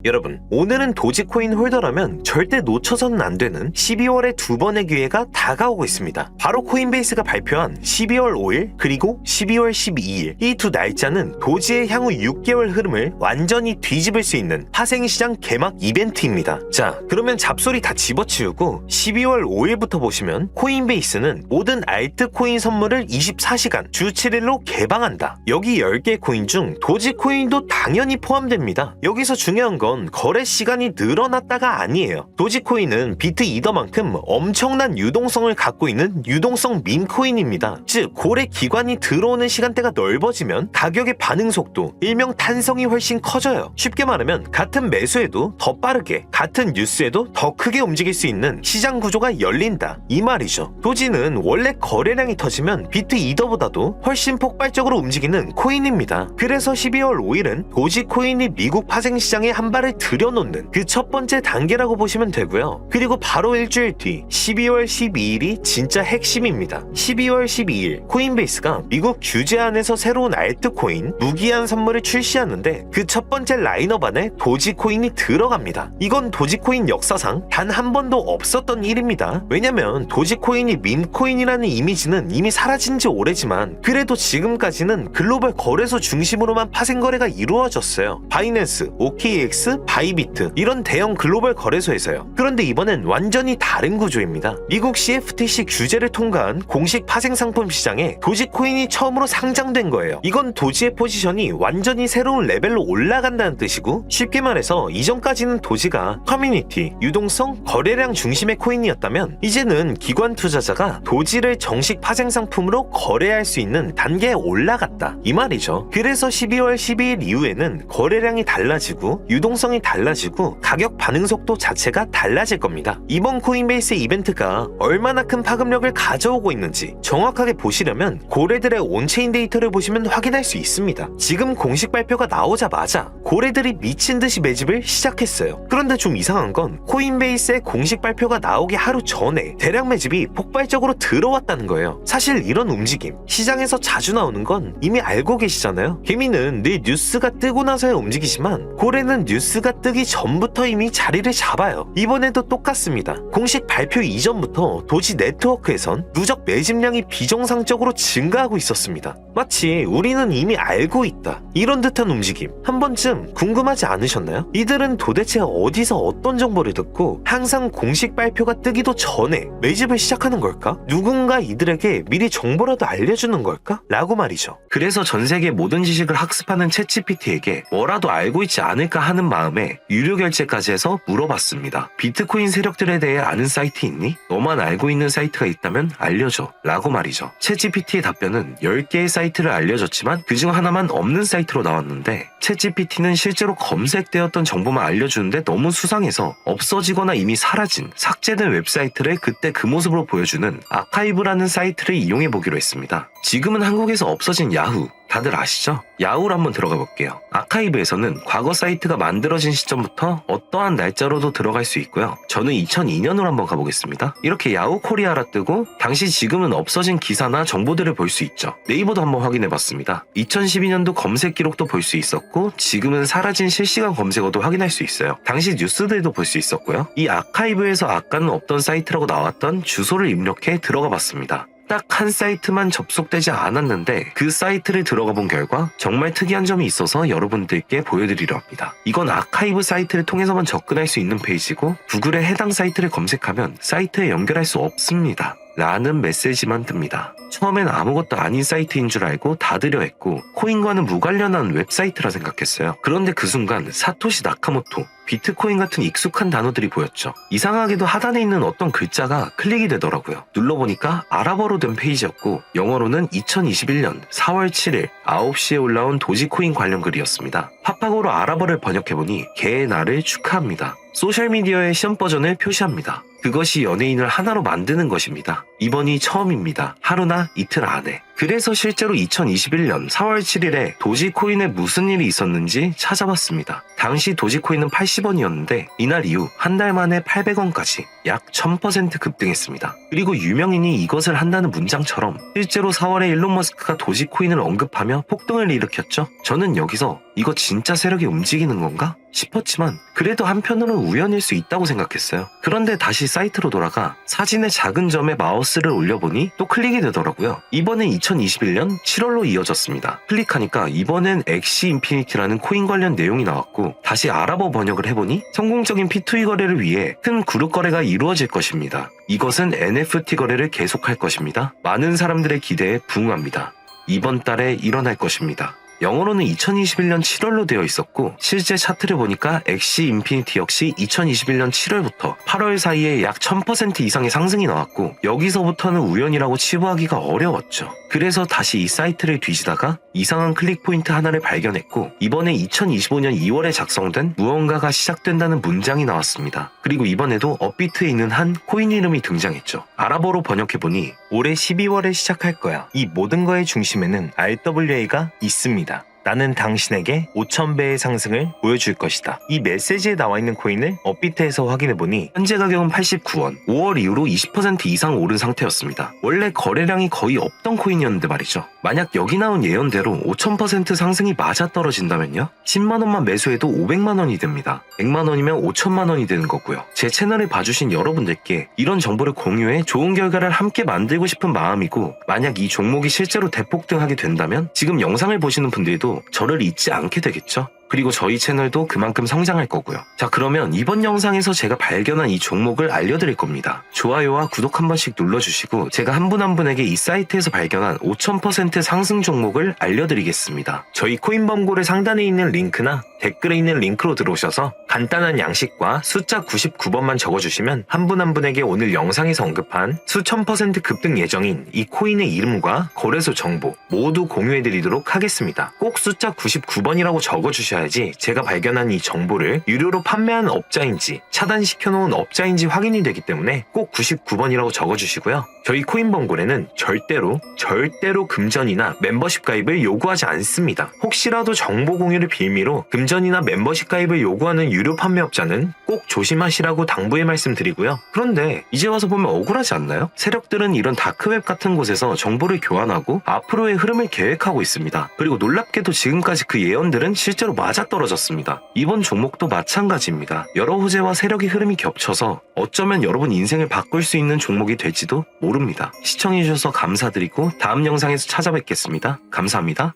여러분, 오늘은 도지코인 홀더라면 절대 놓쳐서는 안 되는 12월의 두 번의 기회가 다가오고 있습니다. 바로 코인베이스가 발표한 12월 5일 그리고 12월 12일 이 두 날짜는 도지의 향후 6개월 흐름을 완전히 뒤집을 수 있는 파생시장 개막 이벤트입니다. 자, 그러면 잡소리 다 집어치우고 12월 5일부터 보시면 코인베이스는 모든 알트코인 선물을 24시간 주 7일로 개방한다. 여기 10개 코인 중 도지코인도 당연히 포함됩니다. 여기서 중요한 건 거래 시간이 늘어났다가 아니에요. 도지코인은 비트 이더만큼 엄청난 유동성을 갖고 있는 유동성 밈코인입니다. 즉 거래 기관이 들어오는 시간대가 넓어지면 가격의 반응 속도, 일명 탄성이 훨씬 커져요. 쉽게 말하면 같은 매수에도 더 빠르게, 같은 뉴스에도 더 크게 움직일 수 있는 시장 구조가 열린다 이 말이죠. 도지는 원래 거래량이 터지면 비트 이더보다도 훨씬 폭발적으로 움직이는 코인입니다. 그래서 12월 5일은 도지코인이 미국 파생시장에 한 발을 들여놓는 그 첫 번째 단계라고 보시면 되고요. 그리고 바로 일주일 뒤 12월 12일이 진짜 핵심입니다. 12월 12일 코인베이스가 미국 규제안에서 새로운 알트코인 무기한 선물을 출시하는데 그 첫 번째 라인업 안에 도지코인이 들어갑니다. 이건 도지코인 역사상 단 한 번도 없었던 일입니다. 왜냐면 도지코인이 밈코인이라는 이미지는 이미 사라진 지 오래지만 그래도 지금까지는 글로벌 거래소 중심으로만 파생거래가 이루어졌어요. 바이낸스, OKX, 바이비트 이런 대형 글로벌 거래소에서요. 그런데 이번엔 완전히 다른 구조입니다. 미국 CFTC 규제를 통과한 공식 파생 상품 시장에 도지코인이 처음으로 상장된 거예요. 이건 도지의 포지션이 완전히 새로운 레벨로 올라간다는 뜻이고, 쉽게 말해서 이전까지는 도지가 커뮤니티, 유동성, 거래량 중심의 코인이었다면 이제는 기관 투자자가 도지를 정식 파생 상품으로 거래할 수 있는 단계에 올라갔다 이 말이죠. 그래서 12월 12일 이후에는 거래량이 달라지고 유동성이 달라지고 가격 반응 속도 자체가 달라질 겁니다. 이번 코인베이스 이벤트가 얼마나 큰 파급력을 가져오고 있는지 정확하게 보시려면 고래들의 온체인 데이터를 보시면 확인할 수 있습니다. 지금 공식 발표가 나오자마자 고래들이 미친 듯이 매집을 시작했어요. 그런데 좀 이상한 건 코인베이스의 공식 발표가 나오기 하루 전에 대량 매집이 폭발적으로 들어왔다는 거예요. 사실 이런 움직임 시장에서 자주 나오는 건 이미 알고 계시잖아요. 개미는 늘 뉴스가 뜨고 나서야 움직이지만 고래는 뉴스가 뜨기 전부터 이미 자리를 잡아요. 이번에도 똑같습니다. 공식 발표 이전부터 도지 네트워크에선 누적 매집량이 비정상적으로 증가하고 있었습니다. 마치 우리는 이미 알고 있다 이런 듯한 움직임 한 번쯤 궁금하지 않으셨나요? 이들은 도대체 어디서 어떤 정보를 듣고 항상 공식 발표가 뜨기도 전에 매집을 시작하는 걸까? 누군가 이들에게 미리 정보라도 알려주는 걸까? 라고 말이죠. 그래서 전 세계 모든 지식을 학습하는 챗GPT에게 뭐라도 알고 있지 않을까 하는 마음에 유료 결제까지 해서 물어봤습니다. 비트코인 세력들에 대해 아는 사이트 있니? 너만 알고 있는 사이트가 있다면 알려줘 라고 말이죠. 챗GPT의 답변은 10개의 사이트를 알려줬지만 그중 하나만 없는 사이트로 나왔는데 챗GPT는 실제로 검색되었던 정보만 알려주는데 너무 수상해서 없어지거나 이미 사라진 삭제된 웹사이트를 그때 그 모습으로 보여주는 아카이브라는 사이트를 이용해보기로 했습니다. 지금은 한국에서 없어진 야후 다들 아시죠? 야후로 한번 들어가 볼게요. 아카이브에서는 과거 사이트가 만들어진 시점부터 어떠한 날짜로도 들어갈 수 있고요. 저는 2002년으로 한번 가보겠습니다. 이렇게 야후 코리아라 뜨고 당시 지금은 없어진 기사나 정보들을 볼 수 있죠. 네이버도 한번 확인해봤습니다. 2012년도 검색 기록도 볼 수 있었고 지금은 사라진 실시간 검색어도 확인할 수 있어요. 당시 뉴스들도 볼 수 있었고요. 이 아카이브에서 아까는 없던 사이트라고 나왔던 주소를 입력해 들어가 봤습니다. 딱 한 사이트만 접속되지 않았는데 그 사이트를 들어가 본 결과 정말 특이한 점이 있어서 여러분들께 보여드리려 합니다. 이건 아카이브 사이트를 통해서만 접근할 수 있는 페이지고 구글에 해당 사이트를 검색하면 사이트에 연결할 수 없습니다. 라는 메시지만 뜹니다. 처음엔 아무것도 아닌 사이트인 줄 알고 닫으려 했고 코인과는 무관련한 웹사이트라 생각했어요. 그런데 그 순간 사토시 나카모토, 비트코인 같은 익숙한 단어들이 보였죠. 이상하게도 하단에 있는 어떤 글자가 클릭이 되더라고요. 눌러보니까 아랍어로 된 페이지였고 영어로는 2021년 4월 7일 9시에 올라온 도지코인 관련 글이었습니다. 팝하고로 아랍어를 번역해보니 개의 날을 축하합니다. 소셜미디어의 시험 버전을 표시합니다. 그것이 연예인을 하나로 만드는 것입니다. 이번이 처음입니다. 하루나 이틀 안에. 그래서 실제로 2021년 4월 7일에 도지코인에 무슨 일이 있었는지 찾아봤습니다. 당시 도지코인은 80원이었는데 이날 이후 한 달 만에 800원까지 약 1000% 급등했습니다. 그리고 유명인이 이것을 한다는 문장처럼 실제로 4월에 일론 머스크가 도지코인을 언급하며 폭등을 일으켰죠. 저는 여기서 이거 진짜 세력이 움직이는 건가? 싶었지만 그래도 한편으로는 우연일 수 있다고 생각했어요. 그런데 다시 사이트로 돌아가 사진의 작은 점에 마우스를 올려보니 또 클릭이 되더라고요. 이번엔 2021년 7월로 이어졌습니다. 클릭하니까 이번엔 엑시 인피니티라는 코인 관련 내용이 나왔고 다시 아랍어 번역을 해보니 성공적인 P2E 거래를 위해 큰 그룹 거래가 이루어질 것입니다. 이것은 NFT 거래를 계속할 것입니다. 많은 사람들의 기대에 부응합니다. 이번 달에 일어날 것입니다. 영어로는 2021년 7월로 되어 있었고 실제 차트를 보니까 엑시 인피니티 역시 2021년 7월부터 8월 사이에 약 1000% 이상의 상승이 나왔고 여기서부터는 우연이라고 치부하기가 어려웠죠. 그래서 다시 이 사이트를 뒤지다가 이상한 클릭 포인트 하나를 발견했고 이번에 2025년 2월에 작성된 무언가가 시작된다는 문장이 나왔습니다. 그리고 이번에도 업비트에 있는 한 코인 이름이 등장했죠. 아랍어로 번역해보니 올해 12월에 시작할 거야. 이 모든 거의 중심에는 RWA가 있습니다. 나는 당신에게 5000배의 상승을 보여줄 것이다. 이 메시지에 나와 있는 코인을 업비트에서 확인해보니 현재 가격은 89원, 5월 이후로 20% 이상 오른 상태였습니다. 원래 거래량이 거의 없던 코인이었는데 말이죠. 만약 여기 나온 예언대로 5000% 상승이 맞아떨어진다면요? 10만원만 매수해도 500만원이 됩니다. 100만원이면 5천만원이 되는 거고요. 제 채널을 봐주신 여러분들께 이런 정보를 공유해 좋은 결과를 함께 만들고 싶은 마음이고 만약 이 종목이 실제로 대폭등하게 된다면 지금 영상을 보시는 분들도 저를 잊지 않게 되겠죠? 그리고 저희 채널도 그만큼 성장할 거고요. 자, 그러면 이번 영상에서 제가 발견한 이 종목을 알려드릴 겁니다. 좋아요와 구독 한 번씩 눌러주시고 제가 한 분 한 분에게 이 사이트에서 발견한 5000% 상승 종목을 알려드리겠습니다. 저희 코인범고래 상단에 있는 링크나 댓글에 있는 링크로 들어오셔서 간단한 양식과 숫자 99번만 적어주시면 한 분 한 분에게 오늘 영상에서 언급한 수천 % 급등 예정인 이 코인의 이름과 거래소 정보 모두 공유해드리도록 하겠습니다. 꼭 숫자 99번이라고 적어주셔야지 제가 발견한 이 정보를 유료로 판매하는 업자인지 차단시켜놓은 업자인지 확인이 되기 때문에 꼭 99번이라고 적어주시고요. 저희 코인범고래는 절대로 금전이나 멤버십 가입을 요구하지 않습니다. 혹시라도 정보 공유를 빌미로 금전이나 멤버십 가입을 요구하는 유료 판매업자는 꼭 조심하시라고 당부의 말씀드리고요. 그런데 이제 와서 보면 억울하지 않나요? 세력들은 이런 다크웹 같은 곳에서 정보를 교환하고 앞으로의 흐름을 계획하고 있습니다. 그리고 놀랍게도 지금까지 그 예언들은 실제로 맞아떨어졌습니다. 이번 종목도 마찬가지입니다. 여러 호재와 세력의 흐름이 겹쳐서 어쩌면 여러분 인생을 바꿀 수 있는 종목이 될지도 모릅니다. 시청해주셔서 감사드리고 다음 영상에서 찾아뵙겠습니다. 감사합니다.